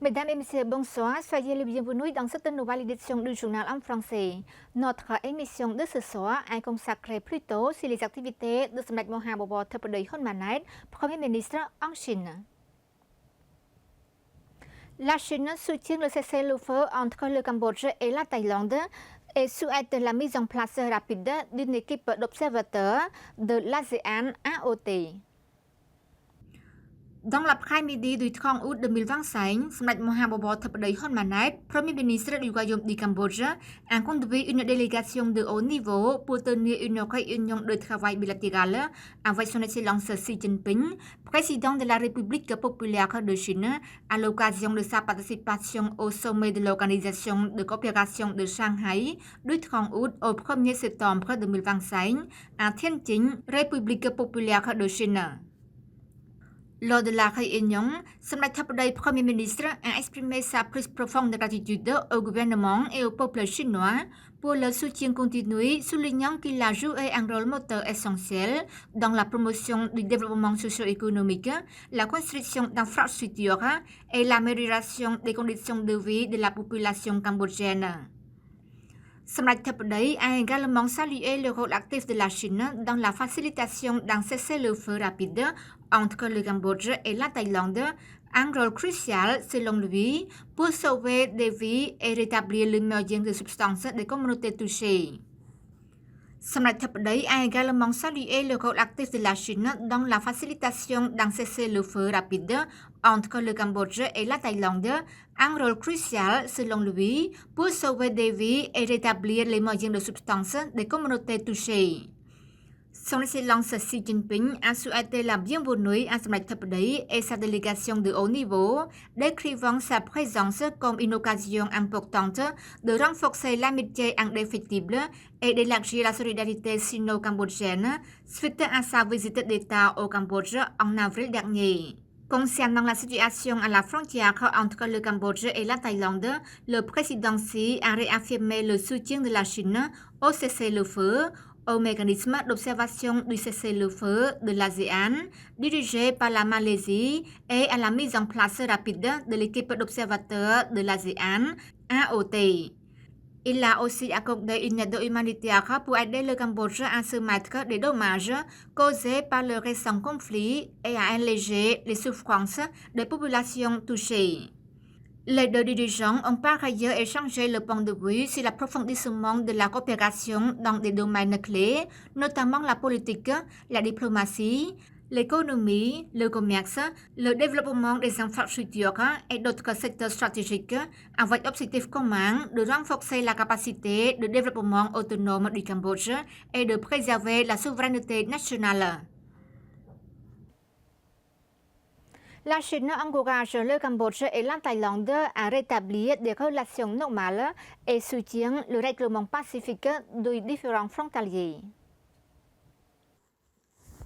Mesdames et messieurs, bonsoir. Soyez les bienvenus dans cette nouvelle édition du journal en français. Notre émission de ce soir est consacrée plutôt sur les activités de Samdech Mahabobo Thepadaej Hun Manet, Premier ministre en Chine. La Chine soutient le cessez-le-feu entre le Cambodge et la Thaïlande et souhaite la mise en place rapide d'une équipe d'observateurs de l'ASEAN AOT. Dans l'après-midi du 30 août 2025, Samdech Mahabobo Thepadaej Hun Manet, Premier ministre du Royaume du Cambodge, a conduit une délégation de haut niveau pour tenir une réunion de travail bilatérale avec son Excellence Xi Jinping, président de la République populaire de Chine, à l'occasion de sa participation au sommet de l'Organisation de coopération de Shanghai du 30 août au 1er septembre 2025 à Tianjin, République populaire de Chine. Lors de la réunion, Samdech Thepadaej Premier ministre a exprimé sa plus profonde gratitude au gouvernement et au peuple chinois pour le soutien continu, soulignant qu'il a joué un rôle moteur essentiel dans la promotion du développement socio-économique, la construction d'infrastructures et l'amélioration des conditions de vie de la population cambodgienne. Samdech Thepadaej a également salué le rôle actif de la Chine dans la facilitation d'un cessez-le-feu rapide entre le Cambodge et la Thaïlande, un rôle crucial selon lui pour sauver des vies et rétablir les moyens de subsistance des communautés touchées. Samdech Thepadaej a également salué le rôle actif de la Chine dans la facilitation d'un cessez-le-feu rapide entre le Cambodge et la Thaïlande, un rôle crucial selon lui pour sauver des vies et rétablir les moyens de subsistance des communautés touchées. Son Excellence Xi Jinping a souhaité la bienvenue à Samdech Thepadaej et sa délégation de haut niveau, décrivant sa présence comme une occasion importante de renforcer l'amitié indéfectible et d'élargir la solidarité sino-cambodgienne suite à sa visite d'État au Cambodge en avril dernier. Concernant la situation à la frontière entre le Cambodge et la Thaïlande, le président Xi a réaffirmé le soutien de la Chine au cessez-le-feu, au mécanisme d'observation du cessez-le-feu de l'ASEAN, dirigé par la Malaisie, et à la mise en place rapide de l'équipe d'observateurs de l'ASEAN, AOT. Il a aussi accordé une aide humanitaire pour aider le Cambodge à se mettre des dommages causés par le récent conflit et à alléger les souffrances des populations touchées. Les deux dirigeants ont par ailleurs échangé le point de vue sur l'approfondissement de la coopération dans des domaines clés, notamment la politique, la diplomatie, l'économie, le commerce, le développement des infrastructures et d'autres secteurs stratégiques, avec l'objectif commun de renforcer la capacité de développement autonome du Cambodge et de préserver la souveraineté nationale. La Chine encourage le Cambodge et la Thaïlande à rétablir des relations normales et soutient le règlement pacifique des différents frontaliers.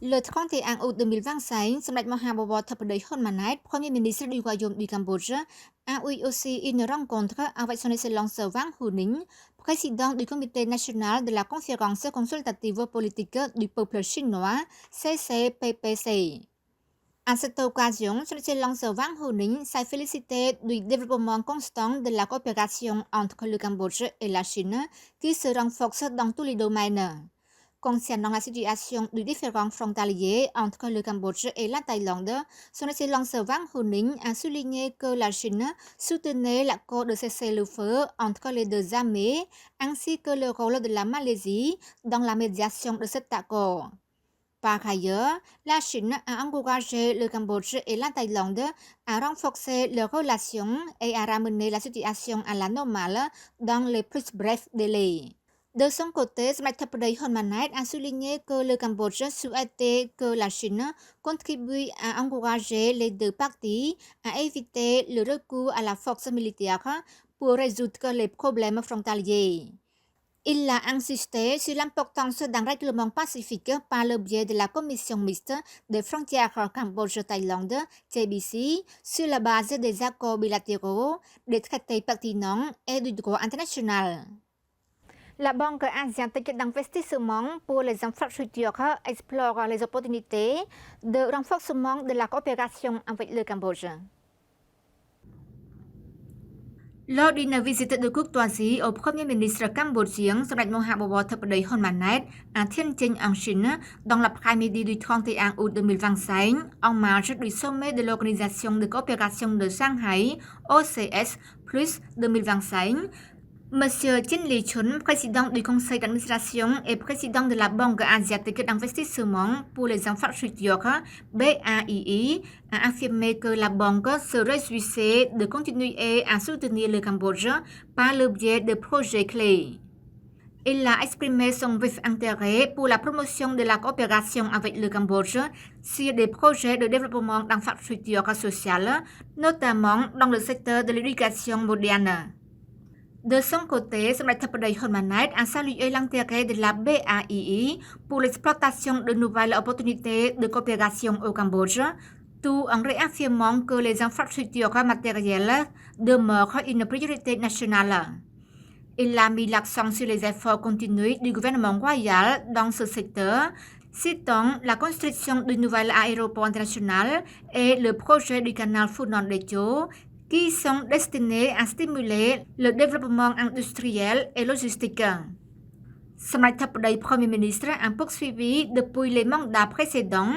Le 31 août 2025, Samdech Mahabobo Thepadaej Hun Manet, Premier ministre du Royaume du Cambodge, a eu aussi une rencontre avec son Excellence Vang Hu-Ninh, président du Comité national de la conférence consultative politique du peuple chinois, CCPPC. À cette occasion, son Excellence Vang Hu-Ninh s'est félicité du développement constant de la coopération entre le Cambodge et la Chine, qui se renforce dans tous les domaines. Concernant la situation des différents frontaliers entre le Cambodge et la Thaïlande, son Excellence Vang Hu-Ninh a souligné que la Chine soutenait l'accord de cessez-le-feu entre les deux armées, ainsi que le rôle de la Malaisie dans la médiation de cet accord. Par ailleurs, la Chine a encouragé le Cambodge et la Thaïlande à renforcer leurs relations et à ramener la situation à la normale dans les plus brefs délais. De son côté, Samdech Thepadaej Hun Manet a souligné que le Cambodge souhaitait que la Chine contribue à encourager les deux parties à éviter le recours à la force militaire pour résoudre les problèmes frontaliers. Il a insisté sur l'importance d'un règlement pacifique par le biais de la Commission mixte des frontières Cambodge-Thaïlande, JBC, sur la base des accords bilatéraux, des traités pertinents et du droit international. La Banque asiatique d'investissement pour les infrastructures explore les opportunités de renforcement de la coopération avec le Cambodge. Lors d'une visite de courtoisie au Premier ministre cambodgien Samdech Mahabobo Thepday Hun Manet à Thiên Chinh en Chine dans l'après-midi du 31 août 2025 en marge du sommet de l'Organisation de coopération de Shanghai OCS Plus 2025. Monsieur Chin Li-chun, président du conseil d'administration et président de la Banque asiatique d'investissement pour les infrastructures BAII, a affirmé que la banque se réjouissait de continuer à soutenir le Cambodge par le biais de projets clés. Il a exprimé son vif intérêt pour la promotion de la coopération avec le Cambodge sur des projets de développement d'infrastructures sociales, notamment dans le secteur de l'éducation moderne. De son côté, Samdech Thepday Hun Manet a salué l'intérêt de la BAII pour l'exploitation de nouvelles opportunités de coopération au Cambodge, tout en réaffirmant que les infrastructures matérielles demeurent une priorité nationale. Il a mis l'accent sur les efforts continus du gouvernement royal dans ce secteur, citant la construction du nouvel aéroport international et le projet du canal Funan-Techo, qui sont destinés à stimuler le développement industriel et logistique. Samdech Thepday Premier ministre a poursuivi depuis les mandats précédents.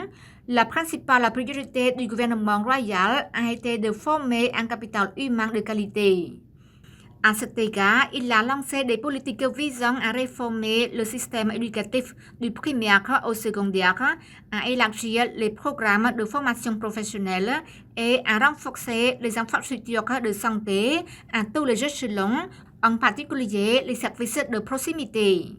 La principale priorité du gouvernement royal a été de former un capital humain de qualité. À cet égard, il a lancé des politiques visant à réformer le système éducatif du primaire au secondaire, à élargir les programmes de formation professionnelle et à renforcer les infrastructures de santé à tous les échelons, en particulier les services de proximité.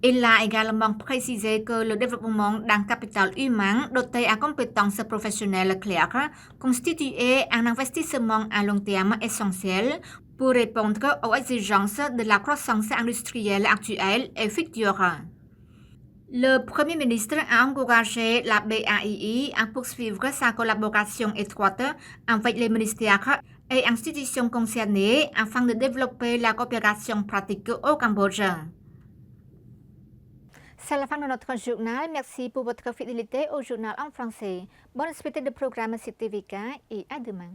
Il a également précisé que le développement d'un capital humain doté à compétences professionnelles claires constituait un investissement à long terme essentiel pour répondre aux exigences de la croissance industrielle actuelle et future. Le Premier ministre a encouragé la BAII à poursuivre sa collaboration étroite avec les ministères et institutions concernées afin de développer la coopération pratique au Cambodge. C'est la fin de notre journal. Merci pour votre fidélité au journal en français. Bonne suite de programme sur TVK et à demain.